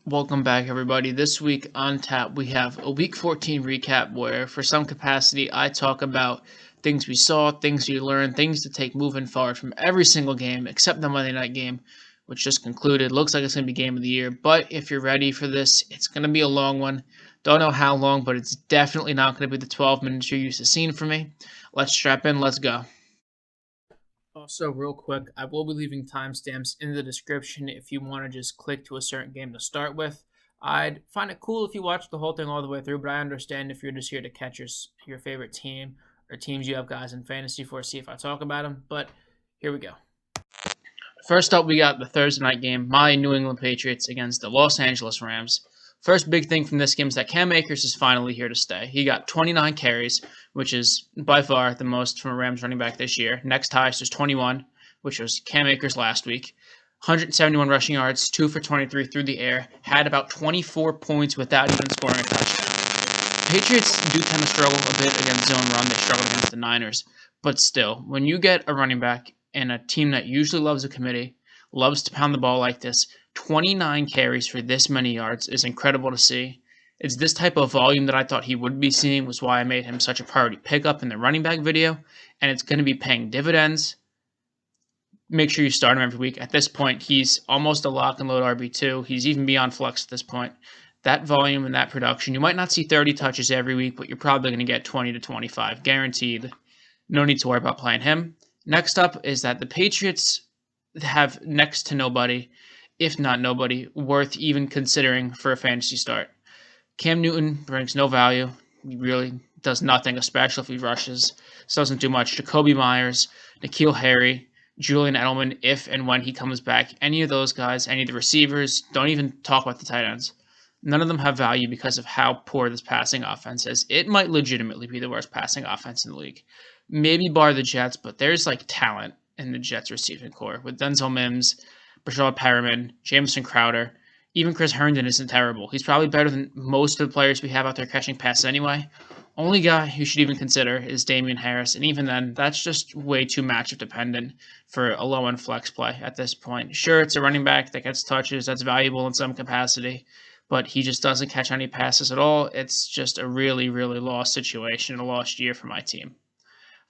Welcome back, everybody. This week on tap, we have a Week 14 recap where, for some capacity, I talk about things we saw, things we learned, things to take moving forward from every single game except the Monday night game, which just concluded. Looks like it's going to be game of the year. But if you're ready for this, it's going to be a long one. Don't know how long, but it's definitely not going to be the 12 minutes you're used to seeing from me. Let's strap in. Let's go. Also, real quick, I will be leaving timestamps in the description if you want to just click to a certain game to start with. I'd find it cool if you watch the whole thing all the way through, but I understand if you're just here to catch your favorite team or teams you have guys in fantasy for, see if I talk about them. But here we go. First up, we got the Thursday night game, my New England Patriots against the Los Angeles Rams. First big thing from this game is that Cam Akers is finally here to stay. He got 29 carries, which is by far the most from a Rams running back this year. Next highest was 21, which was Cam Akers last week. 171 rushing yards, 2 for 23 through the air, had about 24 points without even scoring a touchdown. Patriots do kind of struggle a bit against zone run. They struggle against the Niners. But still, when you get a running back and a team that usually loves a committee, loves to pound the ball like this, 29 carries for this many yards is incredible to see. It's this type of volume that I thought he would be seeing, was why I made him such a priority pickup in the running back video, and it's going to be paying dividends. Make sure you start him every week. At this point, he's almost a lock and load RB2. He's even beyond flex at this point. That volume and that production, you might not see 30 touches every week, but you're probably going to get 20 to 25 guaranteed. No need to worry about playing him. Next up is that the Patriots have next to nobody, if not nobody, worth even considering for a fantasy start. Cam Newton brings no value. He really does nothing, especially if he rushes. So doesn't do much. Jacoby Myers, N'Keal Harry, Julian Edelman, if and when he comes back. Any of those guys, any of the receivers, don't even talk about the tight ends. None of them have value because of how poor this passing offense is. It might legitimately be the worst passing offense in the league. Maybe bar the Jets, but there's like talent in the Jets receiving core with Denzel Mims, Brashad Perriman, Jamison Crowder. Even Chris Herndon isn't terrible. He's probably better than most of the players we have out there catching passes anyway. Only guy you should even consider is Damian Harris, and even then, that's just way too matchup dependent for a low-end flex play at this point. Sure, it's a running back that gets touches, that's valuable in some capacity, but he just doesn't catch any passes at all. It's just a really, really lost situation, a lost year for my team.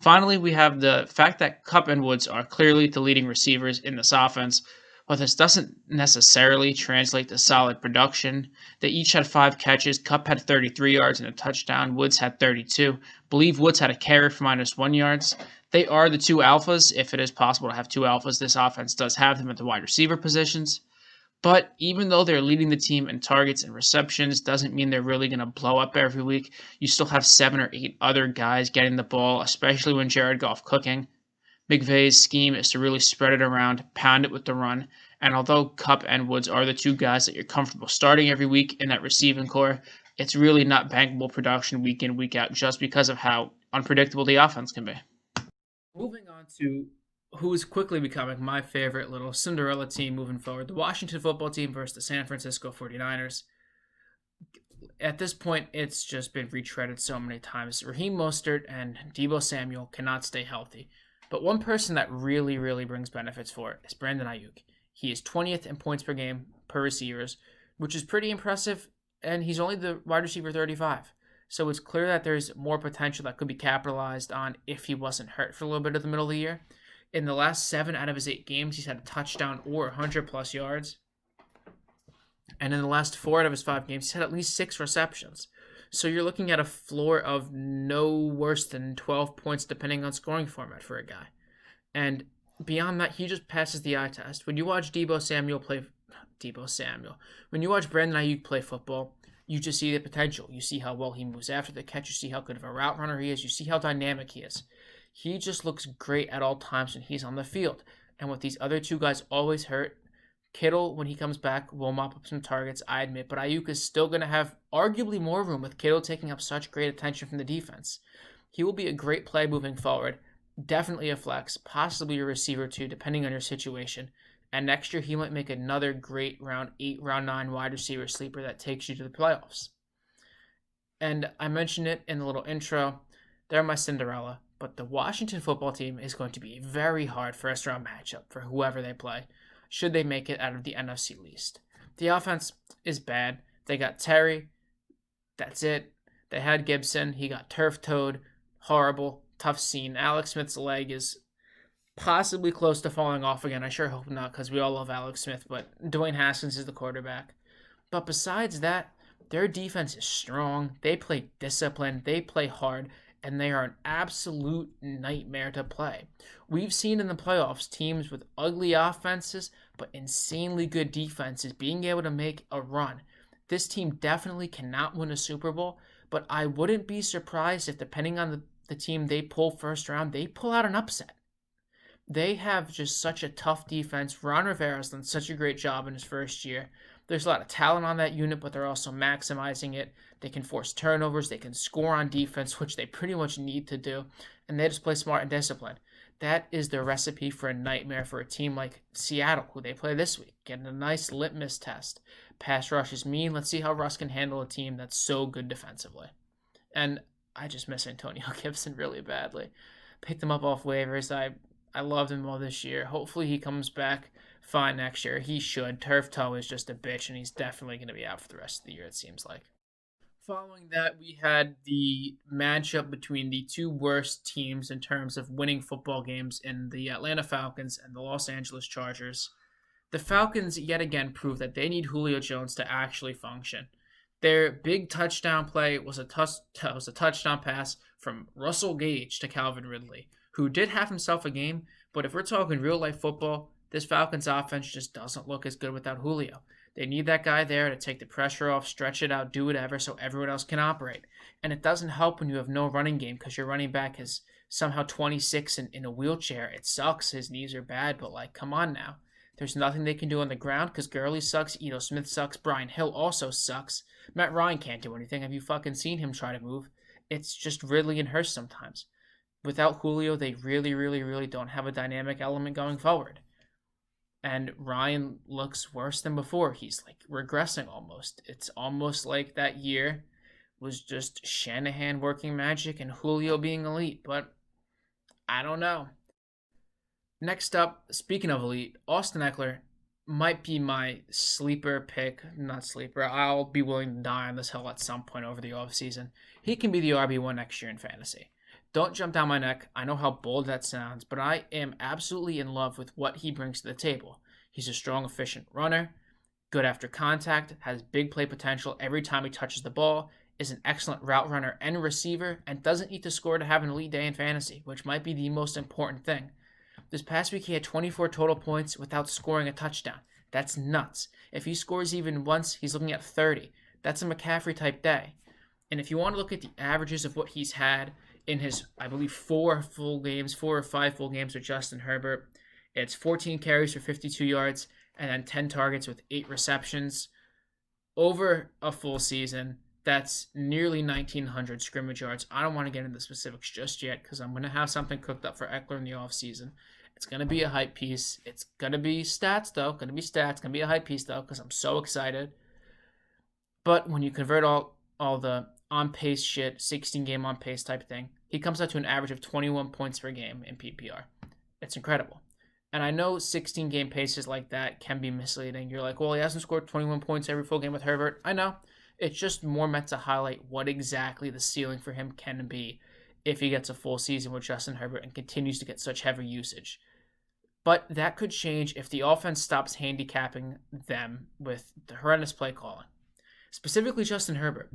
Finally, we have the fact that Kupp and Woods are clearly the leading receivers in this offense, but this doesn't necessarily translate to solid production. They each had 5 catches. Kupp had 33 yards and a touchdown. Woods had 32. Believe Woods had a carry for -1 yards. They are the two alphas. If it is possible to have two alphas, this offense does have them at the wide receiver positions. But even though they're leading the team in targets and receptions, doesn't mean they're really going to blow up every week. You still have 7 or 8 other guys getting the ball, especially when Jared Goff cooking. McVay's scheme is to really spread it around, pound it with the run, and although Kupp and Woods are the two guys that you're comfortable starting every week in that receiving core, it's really not bankable production week in, week out just because of how unpredictable the offense can be. Moving on to who's quickly becoming my favorite little Cinderella team moving forward, the Washington football team versus the San Francisco 49ers. At this point, it's just been retreaded so many times. Raheem Mostert and Deebo Samuel cannot stay healthy. But one person that really, really brings benefits for it is Brandon Ayuk. He is 20th in points per game per receivers, which is pretty impressive, and he's only the wide receiver 35. So it's clear that there's more potential that could be capitalized on if he wasn't hurt for a little bit of the middle of the year. In the last 7 out of his 8 games, he's had a touchdown or 100-plus yards. And in the last 4 out of his 5 games, he's had at least 6 receptions. So you're looking at a floor of no worse than 12 points depending on scoring format for a guy. And beyond that, he just passes the eye test. When you watch when you watch Brandon Ayuk play football, you just see the potential. You see how well he moves after the catch. You see how good of a route runner he is. You see how dynamic he is. He just looks great at all times when he's on the field. And with these other two guys always hurt, Kittle, when he comes back, will mop up some targets, I admit, but Ayuk is still going to have arguably more room with Kittle taking up such great attention from the defense. He will be a great play moving forward, definitely a flex, possibly a receiver too, depending on your situation. And next year, he might make another great round 8, round 9 wide receiver sleeper that takes you to the playoffs. And I mentioned it in the little intro, they're my Cinderella, but the Washington football team is going to be a very hard first-round matchup for whoever they play, should they make it out of the NFC least. The offense is bad. They got Terry. That's it. They had Gibson. He got turf-toed. Horrible. Tough scene. Alex Smith's leg is possibly close to falling off again. I sure hope not, because we all love Alex Smith, but Dwayne Haskins is the quarterback. But besides that, their defense is strong. They play disciplined. They play hard. And they are an absolute nightmare to play. We've seen in the playoffs teams with ugly offenses but insanely good defenses being able to make a run. This team definitely cannot win a Super Bowl, but I wouldn't be surprised if, depending on the team they pull first round, they pull out an upset. They have just such a tough defense. Ron Rivera's done such a great job in his first year. There's a lot of talent on that unit, but they're also maximizing it. They can force turnovers. They can score on defense, which they pretty much need to do. And they just play smart and disciplined. That is the recipe for a nightmare for a team like Seattle, who they play this week. Getting a nice litmus test. Pass rush is mean. Let's see how Russ can handle a team that's so good defensively. And I just miss Antonio Gibson really badly. Picked him up off waivers. I loved him all this year. Hopefully he comes back fine next year. He should. Turf toe is just a bitch, and he's definitely going to be out for the rest of the year, it seems like. Following that, we had the matchup between the two worst teams in terms of winning football games in the Atlanta Falcons and the Los Angeles Chargers. The Falcons yet again proved that they need Julio Jones to actually function. Their big touchdown play was a touchdown pass from Russell Gage to Calvin Ridley, who did have himself a game, but if we're talking real-life football, this Falcons offense just doesn't look as good without Julio. They need that guy there to take the pressure off, stretch it out, do whatever so everyone else can operate. And it doesn't help when you have no running game because your running back is somehow 26 and in a wheelchair. It sucks. His knees are bad, but come on now. There's nothing they can do on the ground because Gurley sucks, Ito Smith sucks, Brian Hill also sucks. Matt Ryan can't do anything. Have you fucking seen him try to move? It's just Ridley and Hurst sometimes. Without Julio, they really, really, really don't have a dynamic element going forward. And Ryan looks worse than before. He's regressing almost. It's almost like that year was just Shanahan working magic and Julio being elite. But I don't know. Next up, speaking of elite, Austin Ekeler might be my sleeper pick. Not sleeper. I'll be willing to die on this hill at some point over the offseason. He can be the RB1 next year in fantasy. Don't jump down my neck. I know how bold that sounds, but I am absolutely in love with what he brings to the table. He's a strong, efficient runner, good after contact, has big play potential every time he touches the ball, is an excellent route runner and receiver, and doesn't need to score to have an elite day in fantasy, which might be the most important thing. This past week, he had 24 total points without scoring a touchdown. That's nuts. If he scores even once, he's looking at 30. That's a McCaffrey-type day. And if you want to look at the averages of what he's had in his, I believe, 4 or 5 full games with Justin Herbert, it's 14 carries for 52 yards and then 10 targets with 8 receptions. Over a full season, that's nearly 1,900 scrimmage yards. I don't want to get into the specifics just yet because I'm going to have something cooked up for Ekeler in the offseason. It's going to be a hype piece. It's going to be stats, though. Going to be a hype piece, though, because I'm so excited. But when you convert all the on-pace shit, 16-game on-pace type thing, he comes out to an average of 21 points per game in PPR. It's incredible. And I know 16-game paces like that can be misleading. You're like, well, he hasn't scored 21 points every full game with Herbert. I know. It's just more meant to highlight what exactly the ceiling for him can be if he gets a full season with Justin Herbert and continues to get such heavy usage. But that could change if the offense stops handicapping them with the horrendous play calling. Specifically Justin Herbert.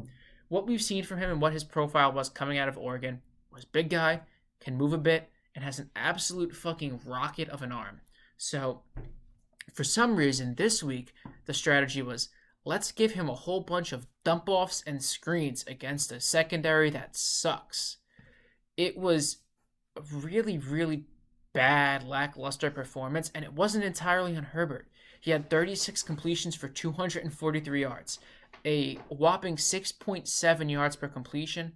What we've seen from him and what his profile was coming out of Oregon was big guy, can move a bit, and has an absolute fucking rocket of an arm. So, for some reason, this week, the strategy was, let's give him a whole bunch of dump-offs and screens against a secondary that sucks. It was a really, really bad, lackluster performance, and it wasn't entirely on Herbert. He had 36 completions for 243 yards, a whopping 6.7 yards per completion.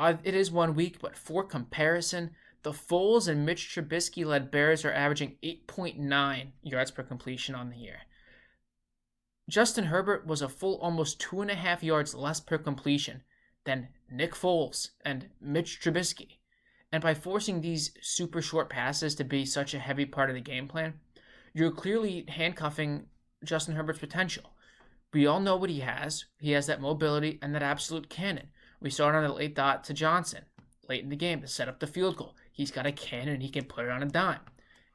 It is 1 week, but for comparison, the Foles and Mitch Trubisky-led Bears are averaging 8.9 yards per completion on the year. Justin Herbert was a full almost 2.5 yards less per completion than Nick Foles and Mitch Trubisky. And by forcing these super short passes to be such a heavy part of the game plan, you're clearly handcuffing Justin Herbert's potential. We all know what he has. He has that mobility and that absolute cannon. We saw it on the late dot to Johnson late in the game to set up the field goal. He's got a cannon and he can put it on a dime.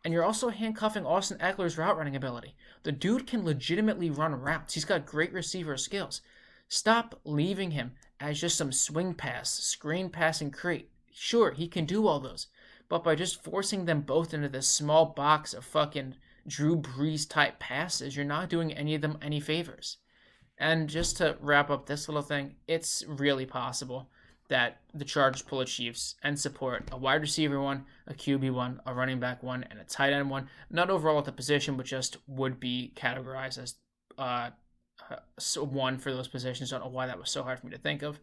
And you're also handcuffing Austin Ekeler's route running ability. The dude can legitimately run routes. He's got great receiver skills. Stop leaving him as just some swing pass, screen pass, and crate. Sure, he can do all those. But by just forcing them both into this small box of fucking Drew Brees type passes, you're not doing any of them any favors. And just to wrap up this little thing, it's really possible that the Chargers pull a Chiefs and support a wide receiver one, a QB one, a running back one, and a tight end one. Not overall at the position, but just would be categorized as one for those positions. I don't know why that was so hard for me to think of.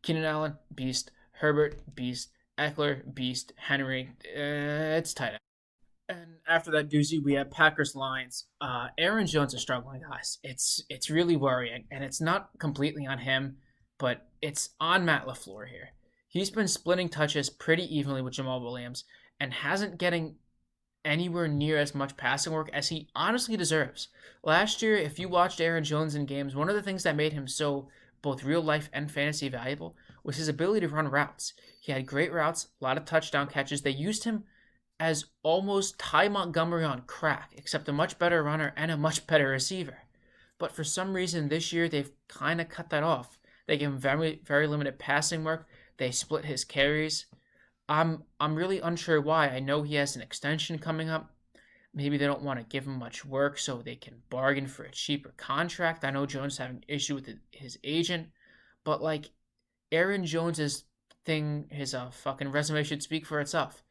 Keenan Allen, beast. Herbert, beast. Ekeler, beast. Henry, it's tight end. And after that doozy, we have Packers-Lions. Aaron Jones is struggling, guys. It's really worrying, and it's not completely on him, but it's on Matt LaFleur here. He's been splitting touches pretty evenly with Jamal Williams and hasn't getting anywhere near as much passing work as he honestly deserves. Last year, if you watched Aaron Jones in games, one of the things that made him so both real life and fantasy valuable was his ability to run routes. He had great routes, a lot of touchdown catches. They used him as almost Ty Montgomery on crack, except a much better runner and a much better receiver. But for some reason this year, they've kind of cut that off. They give him very, very limited passing work. They split his carries. I'm really unsure why. I know he has an extension coming up. Maybe they don't want to give him much work so they can bargain for a cheaper contract. I know Jones is having an issue with his agent. But, like, Aaron Jones's thing, his fucking resume should speak for itself.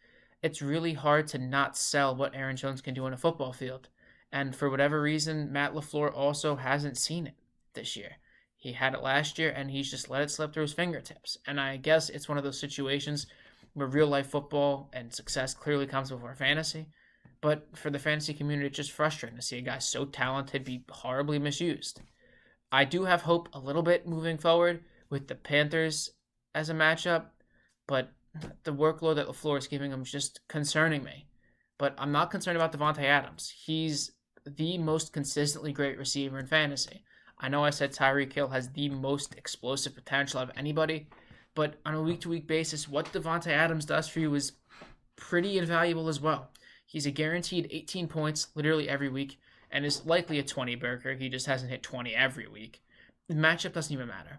It's really hard to not sell what Aaron Jones can do on a football field. And for whatever reason, Matt LaFleur also hasn't seen it this year. He had it last year, and he's just let it slip through his fingertips. And I guess it's one of those situations where real-life football and success clearly comes before fantasy. But for the fantasy community, it's just frustrating to see a guy so talented be horribly misused. I do have hope a little bit moving forward with the Panthers as a matchup, but the workload that LaFleur is giving him is just concerning me. But I'm not concerned about Devontae Adams. He's the most consistently great receiver in fantasy. I know I said Tyreek Hill has the most explosive potential of anybody, but on a week-to-week basis, what Devontae Adams does for you is pretty invaluable as well. He's a guaranteed 18 points literally every week and is likely a 20 burger. He just hasn't hit 20 every week. The matchup doesn't even matter.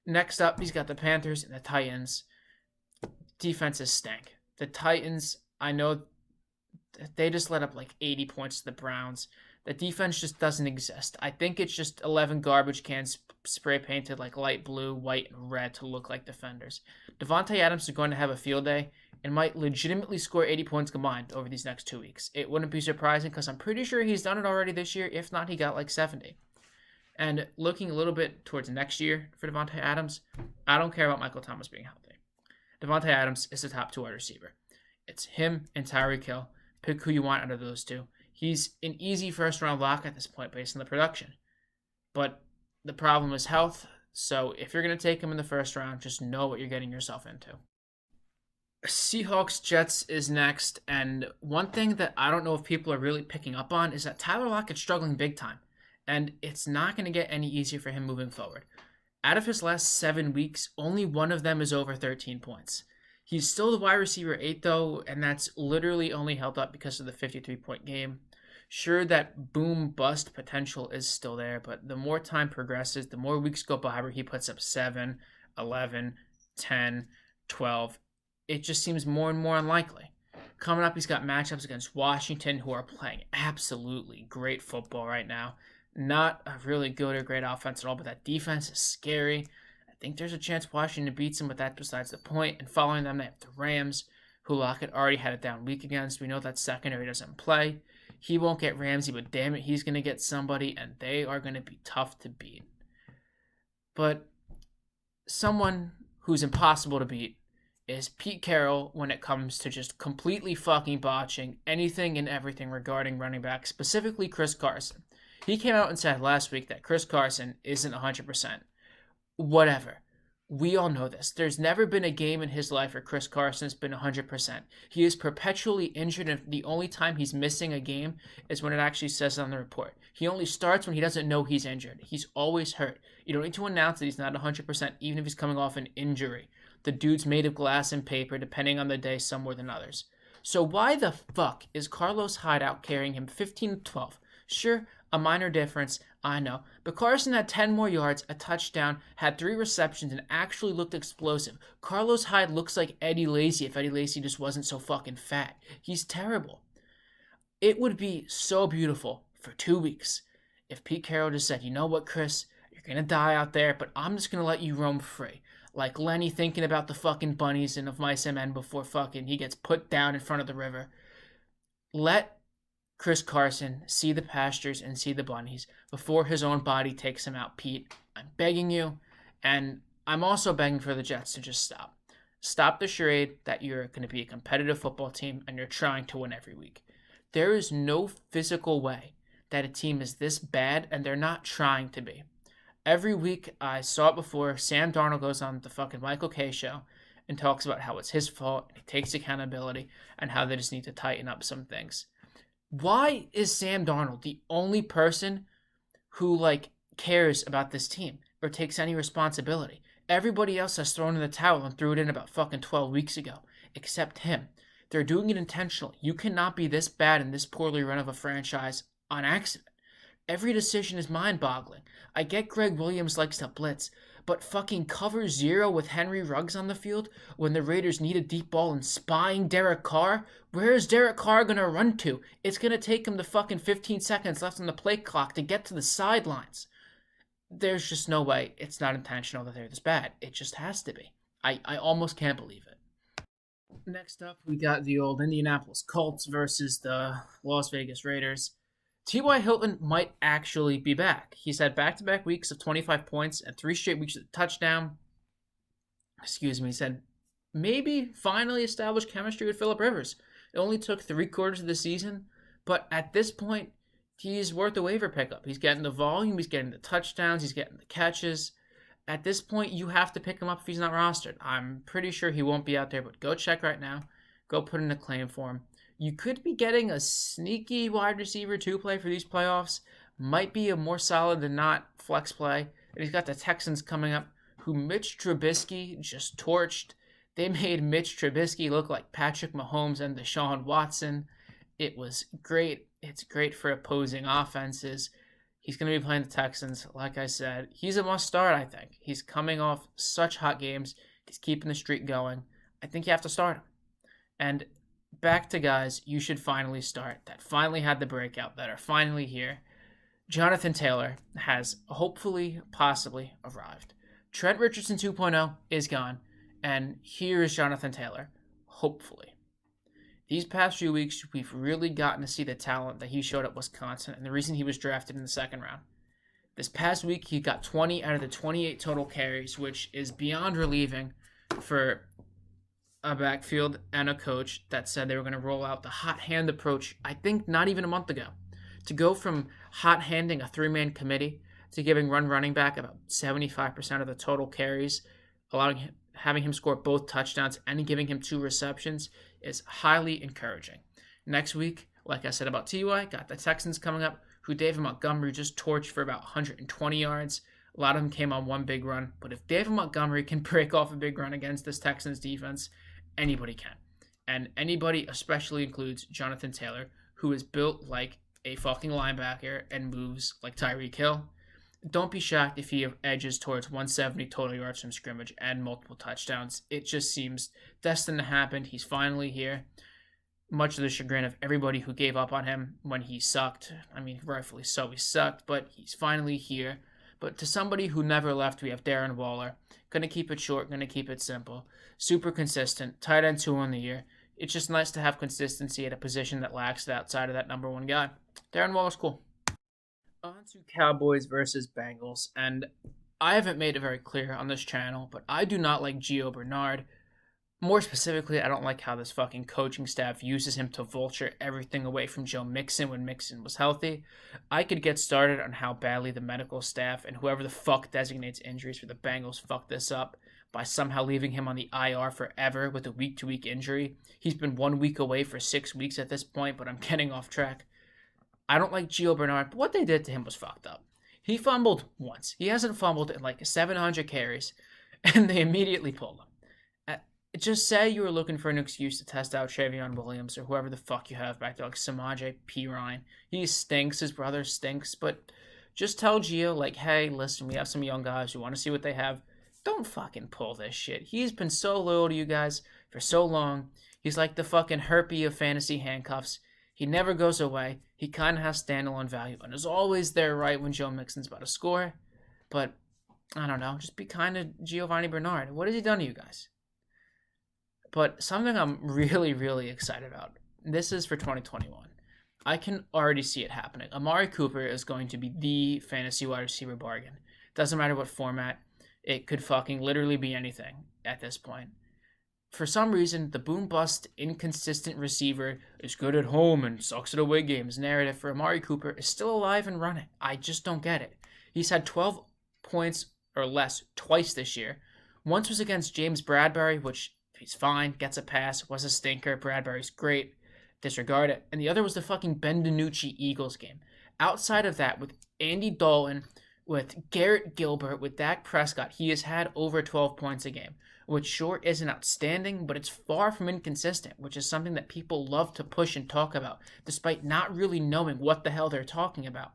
Next up, he's got the Panthers and the Titans. Defenses stink. The Titans, I know they just let up like 80 points to the Browns. The defense just doesn't exist. I think it's just 11 garbage cans spray painted like light blue, white, and red to look like defenders. Devontae Adams is going to have a field day and might legitimately score 80 points combined over these next 2 weeks. It wouldn't be surprising because I'm pretty sure he's done it already this year. If not, he got like 70. And looking a little bit towards next year for Devontae Adams, I don't care about Michael Thomas being healthy. Devontae Adams is the top 2 wide receiver. It's him and Tyreek Hill. Pick who you want out of those two. He's an easy first-round lock at this point based on the production. But the problem is health, so if you're going to take him in the first round, just know what you're getting yourself into. Seahawks Jets is next, and one thing that I don't know if people are really picking up on is that Tyler Lockett's struggling big time, and it's not going to get any easier for him moving forward. Out of his last 7 weeks, only one of them is over 13 points. He's still the wide receiver 8, though, and that's literally only held up because of the 53-point game. Sure, that boom-bust potential is still there, but the more time progresses, the more weeks go by where he puts up 7, 11, 10, 12. It just seems more and more unlikely. Coming up, he's got matchups against Washington, who are playing absolutely great football right now. Not a really good or great offense at all, but that defense is scary. I think there's a chance Washington beats them, but that's besides the point. And following them, they have the Rams, who Lockett already had a down week against. We know that secondary doesn't play. He won't get Ramsey, but damn it, he's going to get somebody, and they are going to be tough to beat. But someone who's impossible to beat is Pete Carroll when it comes to just completely fucking botching anything and everything regarding running back, specifically Chris Carson. He came out and said last week that Chris Carson isn't 100%. Whatever. We all know this. There's never been a game in his life where Chris Carson has been 100%. He is perpetually injured, and the only time he's missing a game is when it actually says on the report. He only starts when he doesn't know he's injured. He's always hurt. You don't need to announce that he's not 100%, even if he's coming off an injury. The dude's made of glass and paper, depending on the day, some more than others. So why the fuck is Carlos Hyde out carrying him 15-12? Sure, a minor difference, I know. But Carson had 10 more yards, a touchdown, had 3 receptions, and actually looked explosive. Carlos Hyde looks like Eddie Lacy if Eddie Lacy just wasn't so fucking fat. He's terrible. It would be so beautiful for 2 weeks if Pete Carroll just said, you know what, Chris? You're going to die out there, but I'm just going to let you roam free. Like Lenny thinking about the fucking bunnies and of Mice and Men before fucking he gets put down in front of the river. Let Chris Carson see the pastures and see the bunnies before his own body takes him out, Pete. I'm begging you, and I'm also begging for the Jets to just stop. Stop the charade that you're going to be a competitive football team and you're trying to win every week. There is no physical way that a team is this bad and they're not trying to be. Every week, I saw it before, Sam Darnold goes on the fucking Michael Kay show and talks about how it's his fault, and he takes accountability, and how they just need to tighten up some things. Why is Sam Darnold the only person who, cares about this team or takes any responsibility? Everybody else has thrown in the towel and threw it in about fucking 12 weeks ago, except him. They're doing it intentionally. You cannot be this bad and this poorly run of a franchise on accident. Every decision is mind-boggling. I get Greg Williams likes to blitz, but fucking cover 0 with Henry Ruggs on the field when the Raiders need a deep ball and spying Derek Carr? Where is Derek Carr going to run to? It's going to take him the fucking 15 seconds left on the play clock to get to the sidelines. There's just no way it's not intentional that they're this bad. It just has to be. I almost can't believe it. Next up, we got the old Indianapolis Colts versus the Las Vegas Raiders. T.Y. Hilton might actually be back. He's had back-to-back weeks of 25 points and 3 straight weeks of touchdown. He said maybe finally establish chemistry with Phillip Rivers. It only took 3 quarters of the season, but at this point, he's worth a waiver pickup. He's getting the volume, he's getting the touchdowns, he's getting the catches. At this point, you have to pick him up if he's not rostered. I'm pretty sure he won't be out there, but go check right now. Go put in a claim for him. You could be getting a sneaky wide receiver 2 play for these playoffs. Might be a more solid than not flex play. And he's got the Texans coming up, who Mitch Trubisky just torched. They made Mitch Trubisky look like Patrick Mahomes and Deshaun Watson. It was great. It's great for opposing offenses. He's going to be playing the Texans. Like I said, he's a must start, I think. He's coming off such hot games. He's keeping the streak going. I think you have to start him. And back to guys you should finally start, that finally had the breakout, that are finally here. Jonathan Taylor has hopefully, possibly arrived. Trent Richardson 2.0 is gone, and here is Jonathan Taylor, hopefully. These past few weeks, we've really gotten to see the talent that he showed at Wisconsin and the reason he was drafted in the 2nd round. This past week, he got 20 out of the 28 total carries, which is beyond relieving for a backfield and a coach that said they were going to roll out the hot hand approach, I think not even a month ago. To go from hot handing a 3-man committee to giving running back about 75% of the total carries, having him score both touchdowns and giving him 2 receptions is highly encouraging. Next week, like I said about T.Y., got the Texans coming up, who David Montgomery just torched for about 120 yards. A lot of them came on one big run, but if David Montgomery can break off a big run against this Texans defense, anybody can. And anybody especially includes Jonathan Taylor, who is built like a fucking linebacker and moves like Tyreek Hill. Don't be shocked if he edges towards 170 total yards from scrimmage and multiple touchdowns. It just seems destined to happen. He's finally here. Much to the chagrin of everybody who gave up on him when he sucked. I mean, rightfully so, he sucked, but he's finally here. But to somebody who never left, we have Darren Waller. Going to keep it short, going to keep it simple. Super consistent, tight end 2 on the year. It's just nice to have consistency at a position that lacks it outside of that number 1 guy. Darren Waller's cool. On to Cowboys versus Bengals. And I haven't made it very clear on this channel, but I do not like Gio Bernard. More specifically, I don't like how this fucking coaching staff uses him to vulture everything away from Joe Mixon when Mixon was healthy. I could get started on how badly the medical staff and whoever the fuck designates injuries for the Bengals fucked this up, by somehow leaving him on the IR forever with a week-to-week injury. He's been 1 week away for 6 weeks at this point, but I'm getting off track. I don't like Gio Bernard, but what they did to him was fucked up. He fumbled once. He hasn't fumbled in like 700 carries, and they immediately pulled him. Just say you were looking for an excuse to test out Travion Williams or whoever the fuck you have back there, like Samaje Perine. He stinks. His brother stinks. But just tell Gio, like, hey, listen, we have some young guys. We want to see what they have. Don't fucking pull this shit. He's been so loyal to you guys for so long. He's like the fucking herpy of fantasy handcuffs. He never goes away. He kind of has standalone value and is always there right when Joe Mixon's about to score. But, I don't know, just be kind to Giovanni Bernard. What has he done to you guys? But something I'm really, really excited about. This is for 2021. I can already see it happening. Amari Cooper is going to be the fantasy wide receiver bargain. Doesn't matter what format. It could fucking literally be anything at this point. For some reason, the boom-bust, inconsistent receiver is good at home and sucks at away games narrative for Amari Cooper is still alive and running. I just don't get it. He's had 12 points or less twice this year. Once was against James Bradbury, which he's fine, gets a pass, was a stinker, Bradbury's great, disregard it. And the other was the fucking Ben DiNucci Eagles game. Outside of that, with Andy Dalton, with Garrett Gilbert, with Dak Prescott, he has had over 12 points a game, which sure isn't outstanding, but it's far from inconsistent, which is something that people love to push and talk about, despite not really knowing what the hell they're talking about.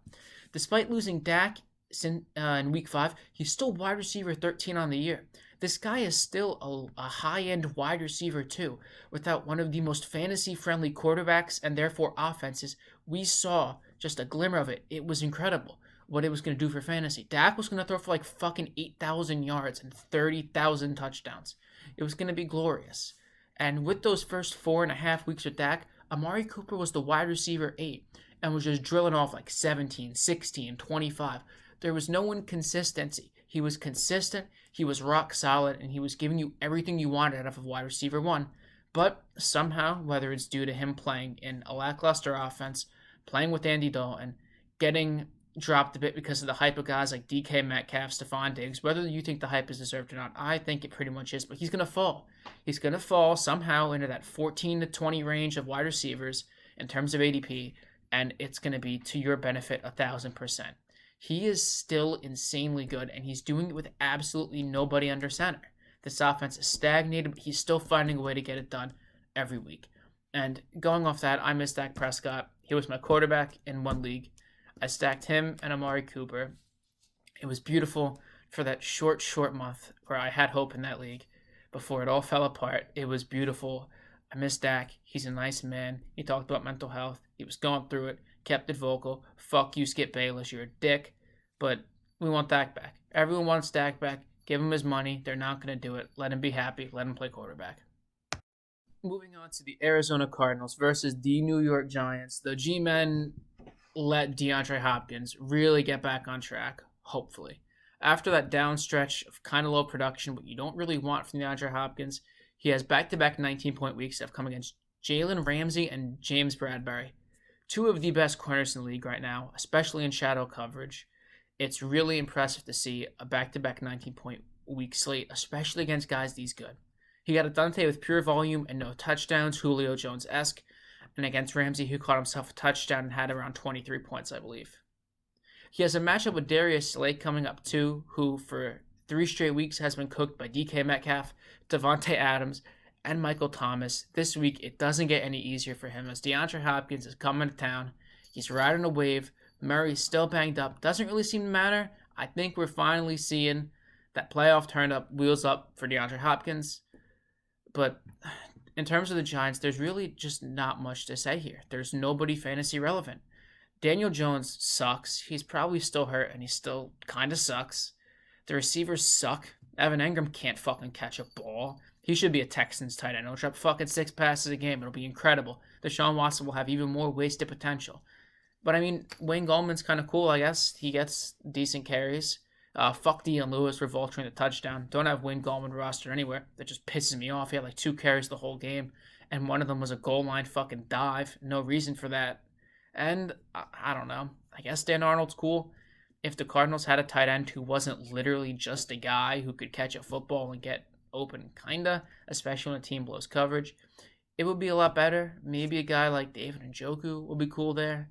Despite losing Dak in Week 5, he's still wide receiver 13 on the year. This guy is still a high-end wide receiver too, without one of the most fantasy-friendly quarterbacks and therefore offenses. We saw just a glimmer of it. It was incredible what it was going to do for fantasy. Dak was going to throw for like fucking 8,000 yards and 30,000 touchdowns. It was going to be glorious. And with those first 4.5 weeks with Dak, Amari Cooper was the wide receiver 8 and was just drilling off like 17, 16, 25. There was no inconsistency. He was consistent, he was rock solid, and he was giving you everything you wanted out of a wide receiver 1. But somehow, whether it's due to him playing in a lackluster offense, playing with Andy Dalton, getting dropped a bit because of the hype of guys like DK Metcalf, Stephon Diggs, whether you think the hype is deserved or not, I think it pretty much is, but he's going to fall. He's going to fall somehow into that 14 to 20 range of wide receivers in terms of ADP, and it's going to be to your benefit 1,000%. He is still insanely good, and he's doing it with absolutely nobody under center. This offense is stagnated, but he's still finding a way to get it done every week. And going off that, I miss Dak Prescott. He was my quarterback in one league. I stacked him and Amari Cooper. It was beautiful for that short month where I had hope in that league before it all fell apart. It was beautiful. I miss Dak. He's a nice man. He talked about mental health. He was going through it. Kept it vocal. Fuck you, Skip Bayless. You're a dick. But we want Dak back. Everyone wants Dak back. Give him his money. They're not going to do it. Let him be happy. Let him play quarterback. Moving on to the Arizona Cardinals versus the New York Giants. The G-Men let DeAndre Hopkins really get back on track, hopefully. After that down stretch of kind of low production, what you don't really want from DeAndre Hopkins, he has back-to-back 19-point weeks that have come against Jalen Ramsey and James Bradbury. Two of the best corners in the league right now, especially in shadow coverage. It's really impressive to see a back-to-back 19-point week slate, especially against guys these good. He got a Dante with pure volume and no touchdowns, Julio Jones-esque, and against Ramsey, who caught himself a touchdown and had around 23 points, I believe. He has a matchup with Darius Slay coming up too, who for 3 straight weeks has been cooked by DK Metcalf, Devontae Adams, and Michael Thomas. This week, it doesn't get any easier for him as DeAndre Hopkins is coming to town. He's riding a wave. Murray's still banged up. Doesn't really seem to matter. I think we're finally seeing that playoff turn up, wheels up for DeAndre Hopkins. But in terms of the Giants, there's really just not much to say here. There's nobody fantasy relevant. Daniel Jones sucks. He's probably still hurt, and he still kind of sucks. The receivers suck. Evan Engram can't fucking catch a ball. He should be a Texans tight end. He'll drop fucking 6 passes a game. It'll be incredible. Deshaun Watson will have even more wasted potential. But, I mean, Wayne Gallman's kind of cool, I guess. He gets decent carries. Fuck Deion Lewis for vulturing the touchdown. Don't have Wayne Gallman rostered anywhere. That just pisses me off. He had like 2 carries the whole game, and one of them was a goal line fucking dive. No reason for that. And I don't know. I guess Dan Arnold's cool. if the Cardinals had a tight end who wasn't literally just a guy who could catch a football and get open, kinda, especially when a team blows coverage, it would be a lot better. Maybe a guy like David Njoku will be cool there.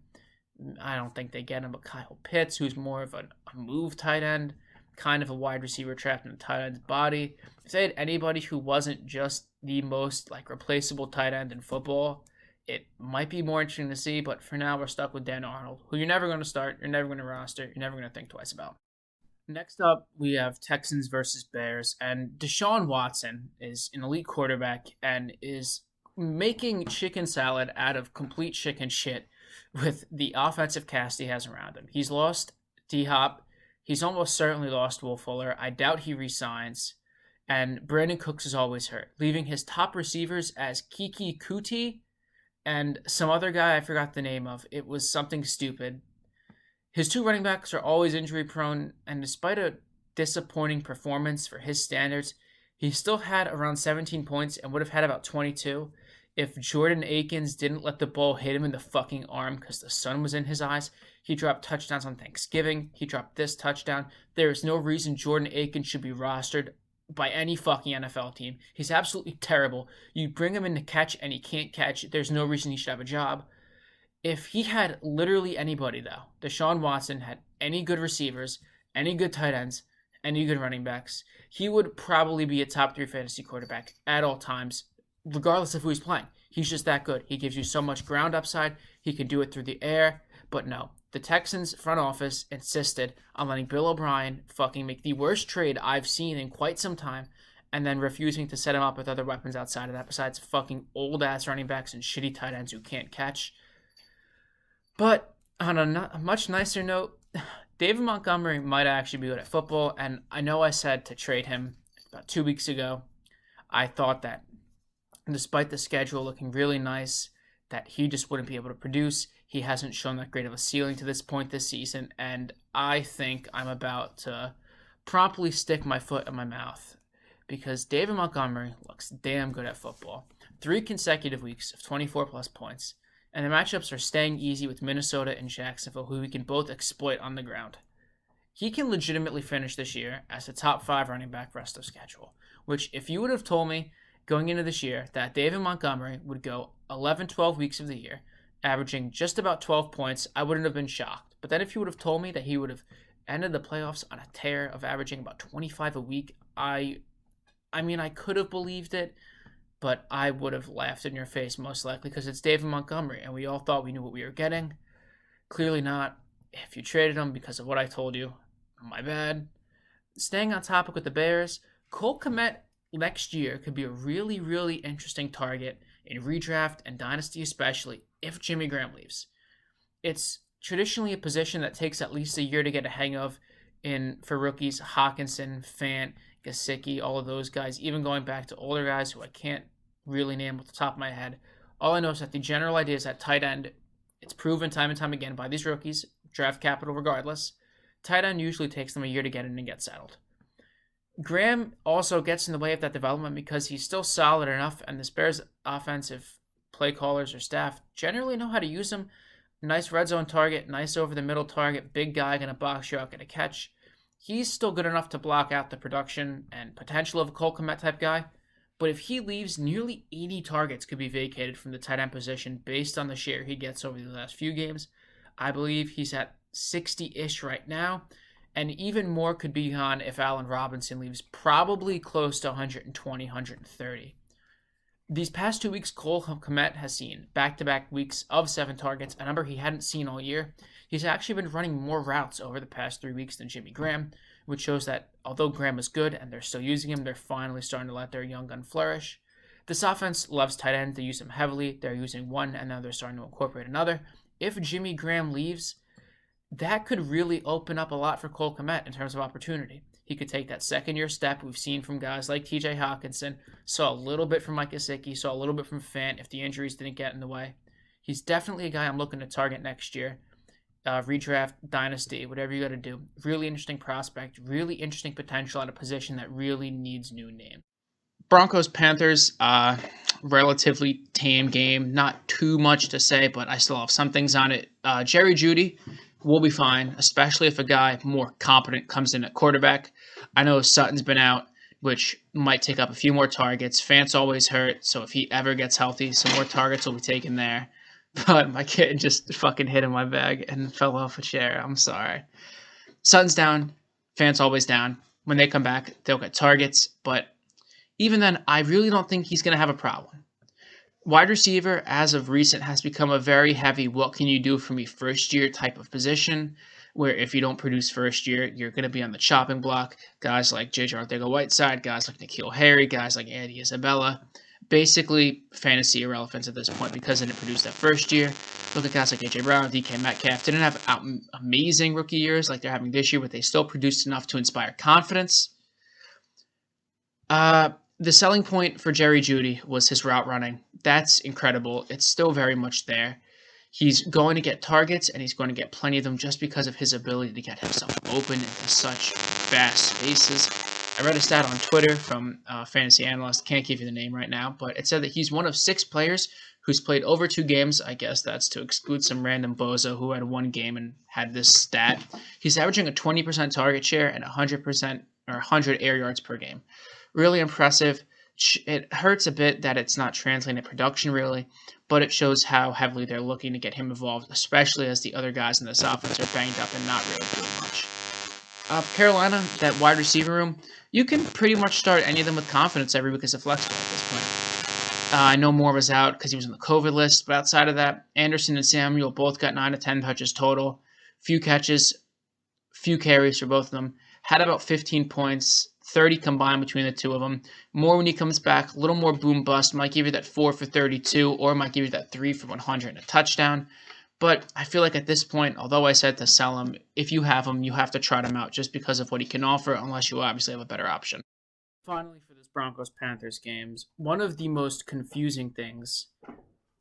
I don't think they get him, but Kyle Pitts, who's more of a move tight end, kind of a wide receiver trapped in a tight end's body. If they had anybody who wasn't just the most replaceable tight end in football, it might be more interesting to see. But for now, we're stuck with Dan Arnold, who you're never going to start, you're never going to roster, you're never going to think twice about. Next up, we have Texans versus Bears, and Deshaun Watson is an elite quarterback and is making chicken salad out of complete chicken shit with the offensive cast he has around him. He's lost D-Hop. He's almost certainly lost Will Fuller. I doubt he resigns. And Brandon Cooks is always hurt, leaving his top receivers as Kiki Kuti and some other guy I forgot the name of. It was something stupid. His two running backs are always injury prone, and despite a disappointing performance for his standards, he still had around 17 points and would have had about 22 if Jordan Akins didn't let the ball hit him in the fucking arm because the sun was in his eyes. He dropped touchdowns on Thanksgiving. He dropped this touchdown. There is no reason Jordan Akins should be rostered by any fucking NFL team. He's absolutely terrible. You bring him in to catch and he can't catch. There's no reason he should have a job. If he had literally anybody, though, Deshaun Watson had any good receivers, any good tight ends, any good running backs, he would probably be a top 3 fantasy quarterback at all times, regardless of who he's playing. He's just that good. He gives you so much ground upside. He can do it through the air. But no, the Texans front office insisted on letting Bill O'Brien fucking make the worst trade I've seen in quite some time, and then refusing to set him up with other weapons outside of that besides fucking old-ass running backs and shitty tight ends who can't catch. But on a much nicer note, David Montgomery might actually be good at football, and I know I said to trade him about 2 weeks ago. I thought that despite the schedule looking really nice, that he just wouldn't be able to produce. He hasn't shown that great of a ceiling to this point this season, and I think I'm about to promptly stick my foot in my mouth because David Montgomery looks damn good at football. 3 consecutive weeks of 24-plus points, and the matchups are staying easy with Minnesota and Jacksonville, who he can both exploit on the ground. He can legitimately finish this year as a top 5 running back rest of schedule, which if you would have told me going into this year that David Montgomery would go 11-12 weeks of the year, averaging just about 12 points, I wouldn't have been shocked. But then if you would have told me that he would have ended the playoffs on a tear of averaging about 25 a week, I mean, I could have believed it, but I would have laughed in your face most likely because it's David Montgomery, and we all thought we knew what we were getting. Clearly not. If you traded him because of what I told you, my bad. Staying on topic with the Bears, Cole Kmet next year could be a really, really interesting target in redraft and dynasty especially if Jimmy Graham leaves. It's traditionally a position that takes at least a year to get a hang of for rookies, Hawkinson, Fant, Gesicki, all of those guys, even going back to older guys who I can't really name off the top of my head. All I know is that the general idea is that tight end, it's proven time and time again by these rookies, draft capital regardless, tight end usually takes them a year to get in and get settled. Graham also gets in the way of that development because he's still solid enough, and the Bears offensive play callers or staff generally know how to use him. Nice red zone target, nice over the middle target, big guy gonna box you out, gonna catch. He's still good enough to block out the production and potential of a Cole Kmet type guy, but if he leaves, nearly 80 targets could be vacated from the tight end position based on the share he gets over the last few games. I believe he's at 60-ish right now, and even more could be gone if Allen Robinson leaves, probably close to 120, 130. These past 2 weeks, Cole Kmet has seen back-to-back weeks of 7 targets, a number he hadn't seen all year. He's actually been running more routes over the past 3 weeks than Jimmy Graham, which shows that although Graham is good and they're still using him, they're finally starting to let their young gun flourish. This offense loves tight end. They use him heavily. They're using one, and now they're starting to incorporate another. If Jimmy Graham leaves, that could really open up a lot for Cole Kmet in terms of opportunity. He could take that second-year step we've seen from guys like TJ Hawkinson, saw a little bit from Mike Gesicki, saw a little bit from Fant if the injuries didn't get in the way. He's definitely a guy I'm looking to target next year. Redraft, dynasty, whatever you got to do. Really interesting prospect, really interesting potential at a position that really needs new name. Broncos-Panthers, relatively tame game. Not too much to say, but I still have some things on it. Jerry Jeudy we'll be fine, especially if a guy more competent comes in at quarterback. I know Sutton's been out, which might take up a few more targets. Fant's always hurt, so if he ever gets healthy, some more targets will be taken there. But my kid just fucking hit in my bag and fell off a chair. I'm sorry. Sutton's down. Fant's always down. When they come back, they'll get targets. But even then, I really don't think he's going to have a problem. Wide receiver, as of recent, has become a very heavy what can you do for me first year type of position, where if you don't produce first year, you're going to be on the chopping block. Guys like J.J. Arcega-Whiteside, guys like N'Keal Harry, guys like Andy Isabella. Basically, fantasy irrelevance at this point because they didn't produce that first year. Look at guys like A.J. Brown, DK Metcalf. Didn't have amazing rookie years like they're having this year, but they still produced enough to inspire confidence. The selling point for Jerry Jeudy was his route running. That's incredible. It's still very much there. He's going to get targets, and he's going to get plenty of them just because of his ability to get himself open into such vast spaces. I read a stat on Twitter from a fantasy analyst. Can't give you the name right now, but it said that he's one of 6 players who's played over 2 games. I guess that's to exclude some random bozo who had 1 game and had this stat. He's averaging a 20% target share and 100% or 100 air yards per game. Really impressive. It hurts a bit that it's not translating to production really, but it shows how heavily they're looking to get him involved, especially as the other guys in this offense are banged up and not really doing much. Carolina, that wide receiver room, you can pretty much start any of them with confidence every week as a flex play at this point. I know Moore was out because he was on the COVID list, but outside of that, Anderson and Samuel both got 9 to 10 touches total, few catches, few carries for both of them, had about 15 points, 30 combined between the two of them. Moore, when he comes back, a little more boom bust, might give you that 4 for 32, or might give you that 3 for 100 and a touchdown. But I feel like at this point, although I said to sell him, if you have him, you have to trot him out just because of what he can offer, unless you obviously have a better option. Finally, for this Broncos-Panthers games, one of the most confusing things,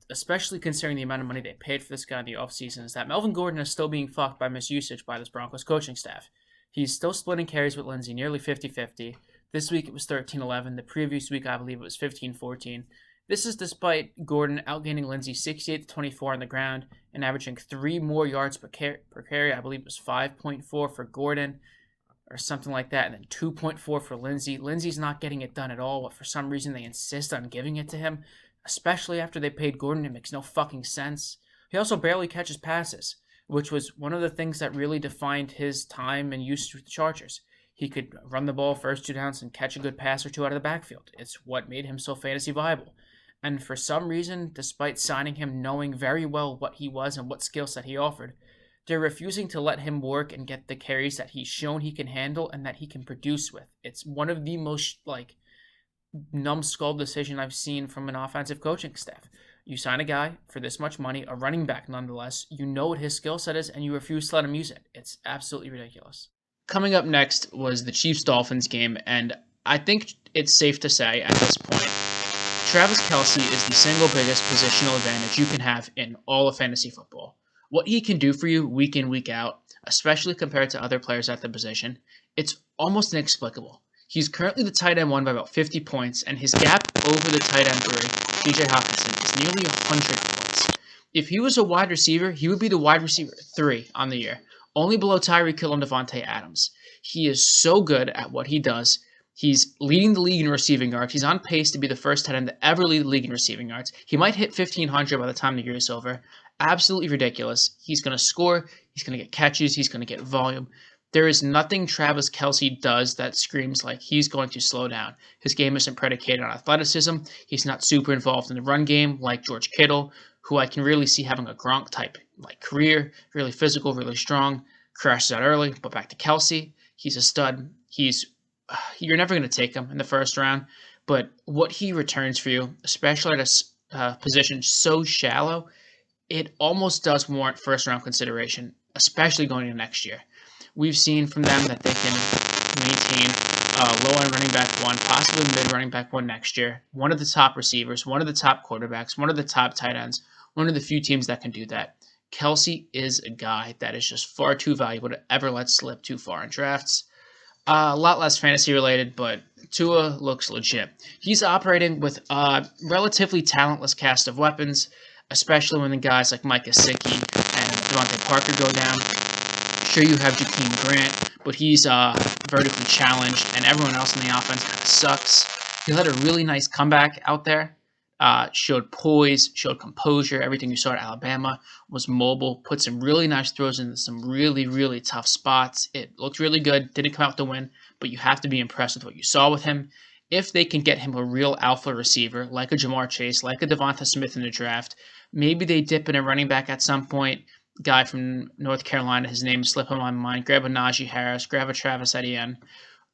especially considering the amount of money they paid for this guy in the offseason, is that Melvin Gordon is still being fucked by misusage by this Broncos coaching staff. He's still splitting carries with Lindsey, nearly 50-50. This week it was 13-11. The previous week, I believe it was 15-14. This is despite Gordon outgaining Lindsey 68-24 on the ground and averaging 3 more yards per carry. I believe it was 5.4 for Gordon or something like that, and then 2.4 for Lindsey. Lindsey's not getting it done at all, but for some reason they insist on giving it to him, especially after they paid Gordon. It makes no fucking sense. He also barely catches passes, which was one of the things that really defined his time and use with the Chargers. He could run the ball first 2 downs and catch a good pass or 2 out of the backfield. It's what made him so fantasy viable. And for some reason, despite signing him knowing very well what he was and what skill set he offered, they're refusing to let him work and get the carries that he's shown he can handle and that he can produce with. It's one of the most, numbskull decision I've seen from an offensive coaching staff. You sign a guy for this much money, a running back nonetheless, you know what his skill set is, and you refuse to let him use it. It's absolutely ridiculous. Coming up next was the Chiefs-Dolphins game, and I think it's safe to say at this point, Travis Kelce is the single biggest positional advantage you can have in all of fantasy football. What he can do for you week in, week out, especially compared to other players at the position, it's almost inexplicable. He's currently the tight end 1 by about 50 points, and his gap over the tight end 3, DJ Hawkinson, is nearly 100 points. If he was a wide receiver, he would be the wide receiver 3 on the year, only below Tyreek Hill and Devontae Adams. He is so good at what he does. He's leading the league in receiving yards. He's on pace to be the first tight end to ever lead the league in receiving yards. He might hit 1,500 by the time the year is over. Absolutely ridiculous. He's going to score. He's going to get catches. He's going to get volume. There is nothing Travis Kelce does that screams like he's going to slow down. His game isn't predicated on athleticism. He's not super involved in the run game like George Kittle, who I can really see having a Gronk type career, really physical, really strong, crashes out early, but back to Kelce. He's a stud. You're never going to take him in the first round, but what he returns for you, especially at a position so shallow, it almost does warrant first-round consideration, especially going into next year. We've seen from them that they can maintain low-end running back 1, possibly mid-running back 1 next year, one of the top receivers, one of the top quarterbacks, one of the top tight ends, one of the few teams that can do that. Kelce is a guy that is just far too valuable to ever let slip too far in drafts. A lot less fantasy-related, but Tua looks legit. He's operating with a relatively talentless cast of weapons, especially when the guys like Mike Gesicki and Devontae Parker go down. Sure, you have Jakeem Grant, but he's vertically challenged, and everyone else in the offense kind of sucks. He had a really nice comeback out there. Showed poise, showed composure. Everything you saw at Alabama was mobile. Put some really nice throws into some really, really tough spots. It looked really good. Didn't come out to win, but you have to be impressed with what you saw with him. If they can get him a real alpha receiver, like a Jamar Chase, like a Devonta Smith in the draft, maybe they dip in a running back at some point. Guy from North Carolina, his name is slipping my mind. Grab a Najee Harris, grab a Travis Etienne.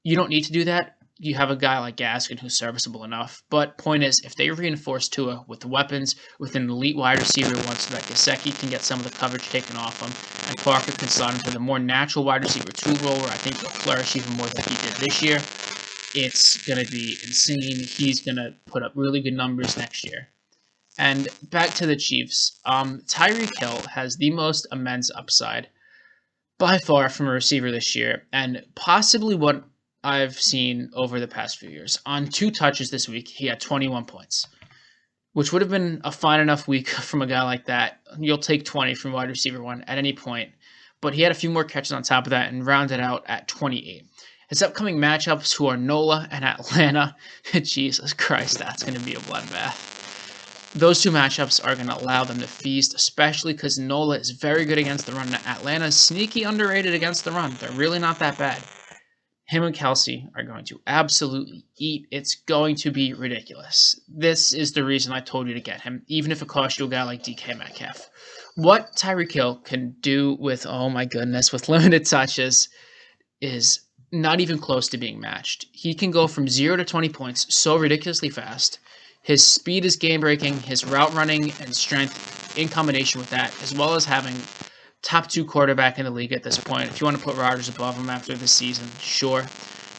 You don't need to do that. You have a guy like Gaskin who's serviceable enough. But point is, if they reinforce Tua with weapons, with an elite wide receiver one so that Gesicki can get some of the coverage taken off him, and Parker can slot into the more natural wide receiver 2 role where I think he'll flourish even more than he did this year, it's going to be insane. He's going to put up really good numbers next year. And back to the Chiefs. Tyreek Hill has the most immense upside by far from a receiver this year, and possibly what I've seen over the past few years. On 2 touches this week, he had 21 points, which would have been a fine enough week from a guy like that. You'll take 20 from wide receiver 1 at any point, but he had a few more catches on top of that and rounded out at 28. His upcoming matchups, who are NOLA and Atlanta, Jesus Christ, that's going to be a bloodbath. Those 2 matchups are going to allow them to feast, especially because NOLA is very good against the run, and Atlanta is sneaky underrated against the run. They're really not that bad. Him and Kelsey are going to absolutely eat. It's going to be ridiculous. This is the reason I told you to get him, even if it costs you a guy like DK Metcalf. What Tyreek Hill can do with, oh my goodness, with limited touches is not even close to being matched. He can go from 0 to 20 points so ridiculously fast. His speed is game-breaking. His route running and strength in combination with that, as well as having top 2 quarterback in the league at this point. If you want to put Rodgers above him after this season, sure.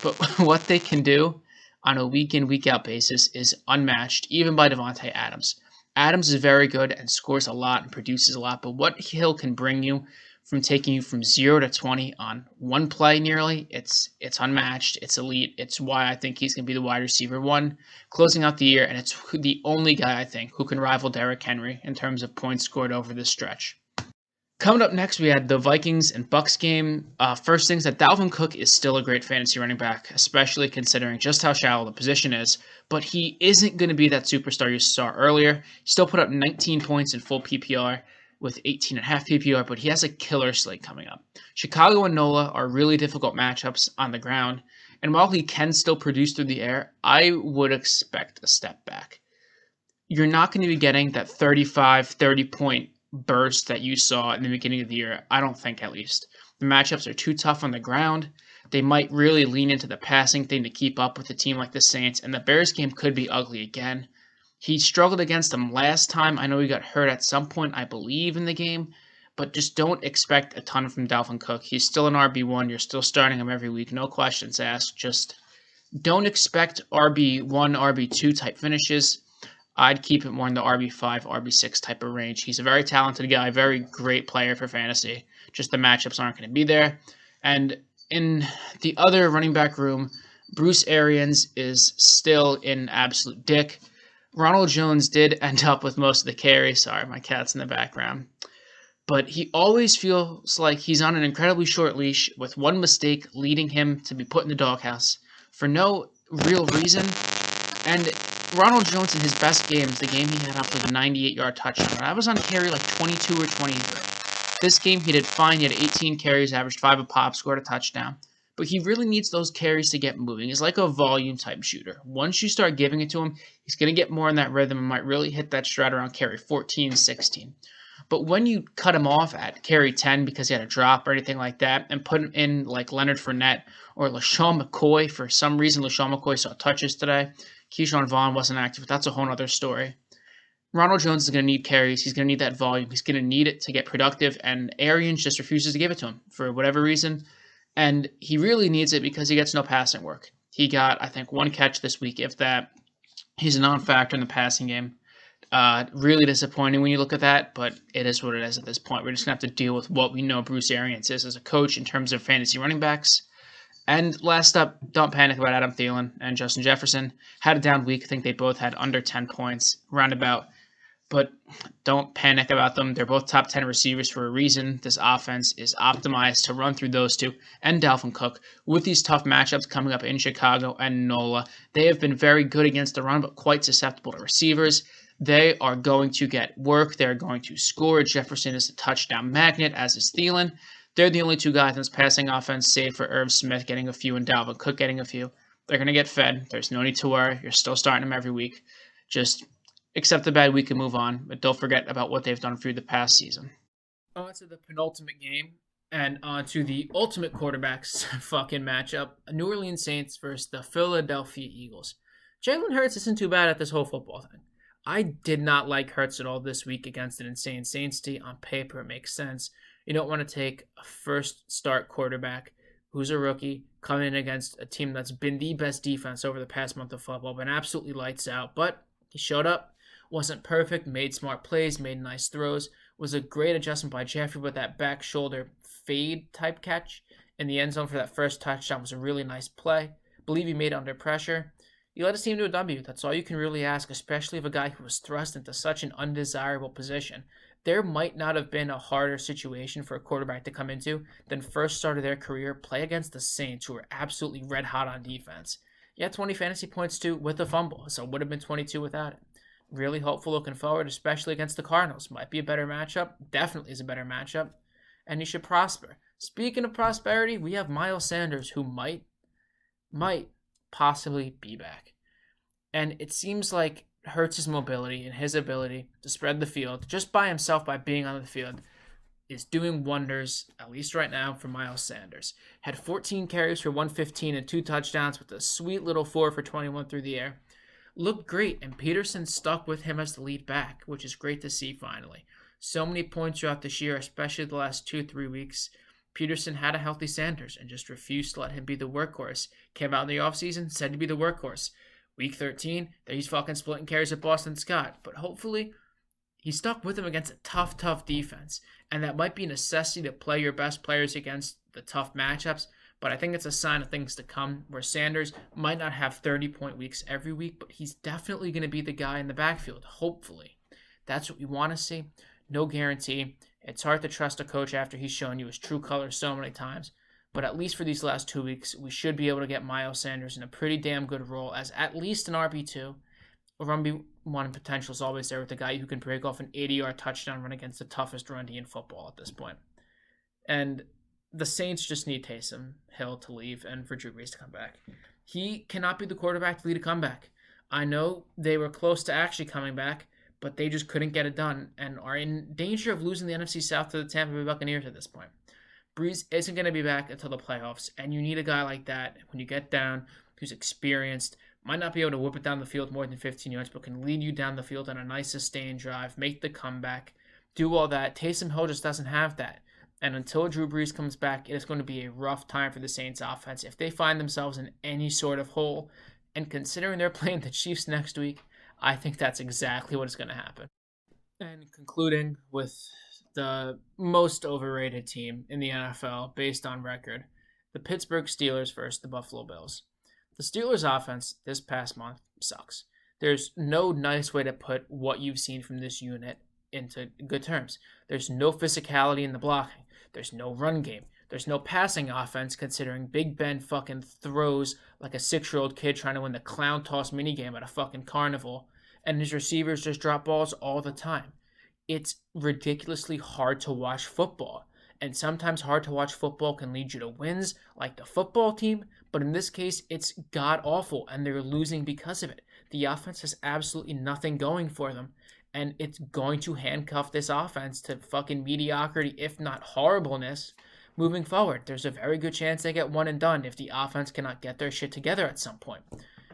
But what they can do on a week-in, week-out basis is unmatched, even by Devontae Adams. Adams is very good and scores a lot and produces a lot, but what Hill can bring you from taking you from 0 to 20 on 1 play nearly, it's unmatched, it's elite. It's why I think he's going to be the wide receiver 1 closing out the year, and it's the only guy I think who can rival Derrick Henry in terms of points scored over this stretch. Coming up next, we had the Vikings and Bucks game. First things that Dalvin Cook is still a great fantasy running back, especially considering just how shallow the position is, but he isn't going to be that superstar you saw earlier. He still put up 19 points in full PPR with 18.5 PPR, but he has a killer slate coming up. Chicago and NOLA are really difficult matchups on the ground, and while he can still produce through the air, I would expect a step back. You're not going to be getting that 35, 30-point burst that you saw in the beginning of the year, I don't think, at least. The matchups are too tough on the ground. They might really lean into the passing thing to keep up with a team like the Saints, and the Bears game could be ugly again. He struggled against them last time. I know he got hurt at some point, I believe, in the game, but just don't expect a ton from Dalvin Cook. He's still an RB1. You're still starting him every week. No questions asked. Just don't expect RB1, RB2 type finishes. I'd keep it more in the RB5, RB6 type of range. He's a very talented guy, very great player for fantasy. Just the matchups aren't going to be there. And in the other running back room, Bruce Arians is still in absolute dick. Ronald Jones did end up with most of the carries. Sorry, my cat's in the background. But he always feels like he's on an incredibly short leash with one mistake leading him to be put in the doghouse for no real reason. And Ronald Jones in his best games, the game he had up with a 98-yard touchdown, I was on carry like 22 or 23. This game he did fine. He had 18 carries, averaged 5 a pop, scored a touchdown. But he really needs those carries to get moving. He's like a volume type shooter. Once you start giving it to him, he's going to get more in that rhythm and might really hit that stride around carry 14, 16. But when you cut him off at carry 10 because he had a drop or anything like that and put him in like Leonard Fournette or LaShawn McCoy, for some reason LaShawn McCoy saw touches today. Keyshawn Vaughn wasn't active, but that's a whole other story. Ronald Jones is going to need carries. He's going to need that volume. He's going to need it to get productive, and Arians just refuses to give it to him for whatever reason. And he really needs it because he gets no passing work. He got, I think, 1 catch this week, if that. He's a non-factor in the passing game. Really disappointing when you look at that, but it is what it is at this point. We're just going to have to deal with what we know Bruce Arians is as a coach in terms of fantasy running backs. And last up, don't panic about Adam Thielen and Justin Jefferson. Had a down week. I think they both had under 10 points, roundabout. but don't panic about them. They're both top 10 receivers for a reason. This offense is optimized to run through those two and Dalvin Cook. With these tough matchups coming up in Chicago and NOLA, they have been very good against the run, but quite susceptible to receivers. They are going to get work. They're going to score. Jefferson is a touchdown magnet, as is Thielen. They're the only two guys in this passing offense, save for Irv Smith getting a few and Dalvin Cook getting a few. They're going to get fed. There's no need to worry. You're still starting them every week. Just accept the bad week and move on, but don't forget about what they've done for you the past season. On to the penultimate game, and on to the ultimate quarterbacks fucking matchup, New Orleans Saints versus the Philadelphia Eagles. Jalen Hurts isn't too bad at this whole football thing. I did not like Hurts at all this week against an insane Saints team. On paper, it makes sense. You don't want to take a first start quarterback who's a rookie coming in against a team that's been the best defense over the past month of football, been absolutely lights out, but he showed up. Wasn't perfect, made smart plays, made nice throws. Was a great adjustment by Jeffrey with that back shoulder fade type catch in the end zone for that first touchdown. Was a really nice play. Believe he made it under pressure. He led his team to a W. That's all you can really ask, especially of a guy who was thrust into such an undesirable position. There might not have been a harder situation for a quarterback to come into than first start of their career, play against the Saints, who were absolutely red hot on defense. Yeah, 20 fantasy points too with a fumble, so it would have been 22 without it. Really hopeful looking forward, especially against the Cardinals. Might be a better matchup. Definitely is a better matchup. And he should prosper. Speaking of prosperity, we have Miles Sanders, who might possibly be back. And it seems like Hurts' mobility and his ability to spread the field just by himself, by being on the field, is doing wonders, at least right now, for Miles Sanders. Had 14 carries for 115 and 2 touchdowns with a sweet little 4 for 21 through the air. Looked great, and Peterson stuck with him as the lead back, which is great to see finally. So many points throughout this year, especially the last 2-3 weeks. Peterson had a healthy Sanders and just refused to let him be the workhorse. Came out in the offseason, said to be the workhorse. Week 13, there he's fucking splitting carries at Boston Scott. But hopefully, he stuck with him against a tough defense. And that might be a necessity to play your best players against the tough matchups. But I think it's a sign of things to come where Sanders might not have 30-point weeks every week, but he's definitely going to be the guy in the backfield, hopefully. That's what we want to see. No guarantee. It's hard to trust a coach after he's shown you his true colors so many times. But at least for these last 2 weeks, we should be able to get Miles Sanders in a pretty damn good role as at least an RB2. RB1 potential is always there with a guy who can break off an 80-yard touchdown run against the toughest run D in football at this point. And the Saints just need Taysom Hill to leave and for Drew Brees to come back. He cannot be the quarterback to lead a comeback. I know they were close to actually coming back, but they just couldn't get it done and are in danger of losing the NFC South to the Tampa Bay Buccaneers at this point. Brees isn't going to be back until the playoffs, and you need a guy like that when you get down, who's experienced, might not be able to whip it down the field more than 15 yards, but can lead you down the field on a nice sustained drive, make the comeback, do all that. Taysom Hill just doesn't have that. And until Drew Brees comes back, it is going to be a rough time for the Saints offense. If they find themselves in any sort of hole, and considering they're playing the Chiefs next week, I think that's exactly what is going to happen. And concluding with the most overrated team in the NFL based on record, the Pittsburgh Steelers versus the Buffalo Bills. The Steelers' offense this past month sucks. There's no nice way to put what you've seen from this unit into good terms. There's no physicality in the blocking. There's no run game. There's no passing offense considering Big Ben fucking throws like a 6-year-old kid trying to win the clown toss minigame at a fucking carnival. And his receivers just drop balls all the time. It's ridiculously hard to watch football. And sometimes hard to watch football can lead you to wins like the football team. But in this case, it's god-awful and they're losing because of it. The offense has absolutely nothing going for them. And it's going to handcuff this offense to fucking mediocrity, if not horribleness, moving forward. There's a very good chance they get one and done if the offense cannot get their shit together at some point.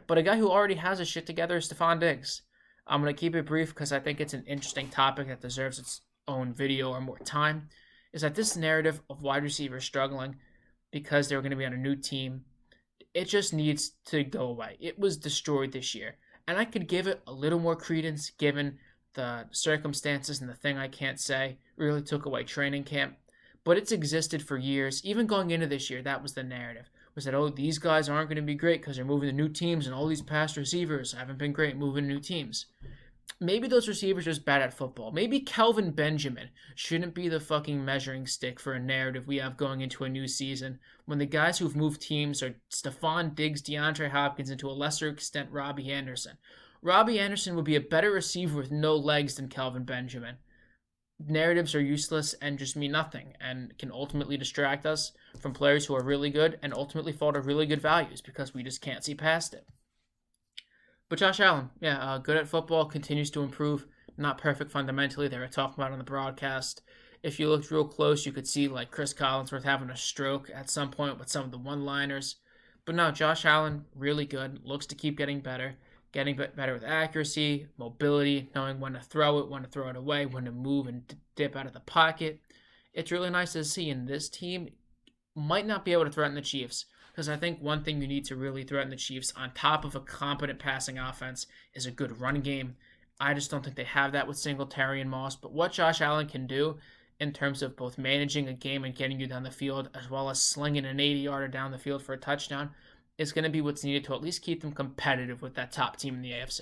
But a guy who already has his shit together is Stephon Diggs. I'm going to keep it brief because I think it's an interesting topic that deserves its own video or more time, is that this narrative of wide receivers struggling because they're going to be on a new team, it just needs to go away. It was destroyed this year. And I could give it a little more credence given the circumstances and the thing I can't say really took away training camp. But it's existed for years. Even going into this year, that was the narrative. Was that, oh, these guys aren't going to be great because they're moving to new teams and all these past receivers haven't been great moving to new teams. maybe those receivers are just bad at football. Maybe Kelvin Benjamin shouldn't be the fucking measuring stick for a narrative we have going into a new season when the guys who've moved teams are Stephon Diggs, DeAndre Hopkins, and to a lesser extent Robbie Anderson. Robbie Anderson would be a better receiver with no legs than Kelvin Benjamin. Narratives are useless and just mean nothing and can ultimately distract us from players who are really good and ultimately fall to really good values because we just can't see past it. But Josh Allen, good at football, continues to improve. Not perfect fundamentally. They were talking about it on the broadcast. If you looked real close, you could see like Chris Collinsworth having a stroke at some point with some of the one-liners. But no, Josh Allen, really good. Looks to keep getting better. Getting better with accuracy, mobility, knowing when to throw it away, when to move and dip out of the pocket. It's really nice to see, and this team might not be able to threaten the Chiefs. Because I think one thing you need to really threaten the Chiefs on top of a competent passing offense is a good run game. I just don't think they have that with Singletary and Moss. But what Josh Allen can do in terms of both managing a game and getting you down the field, as well as slinging an 80-yarder down the field for a touchdown, is going to be what's needed to at least keep them competitive with that top team in the AFC.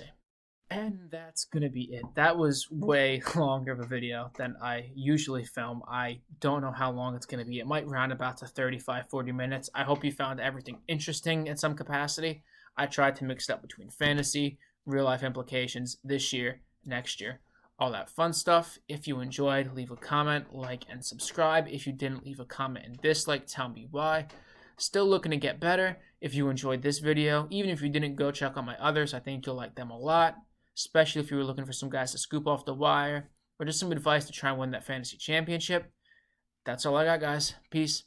And that's going to be it. That was way longer of a video than I usually film. I don't know how long it's going to be. It might round about to 35, 40 minutes. I hope you found everything interesting in some capacity. I tried to mix it up between fantasy, real-life implications, this year, next year, all that fun stuff. If you enjoyed, leave a comment, like, and subscribe. If you didn't, leave a comment and dislike. Tell me why. Still looking to get better. If you enjoyed this video, even if you didn't, go check out my others. I think you'll like them a lot. Especially if you were looking for some guys to scoop off the wire or just some advice to try and win that fantasy championship. That's all I got, guys. Peace.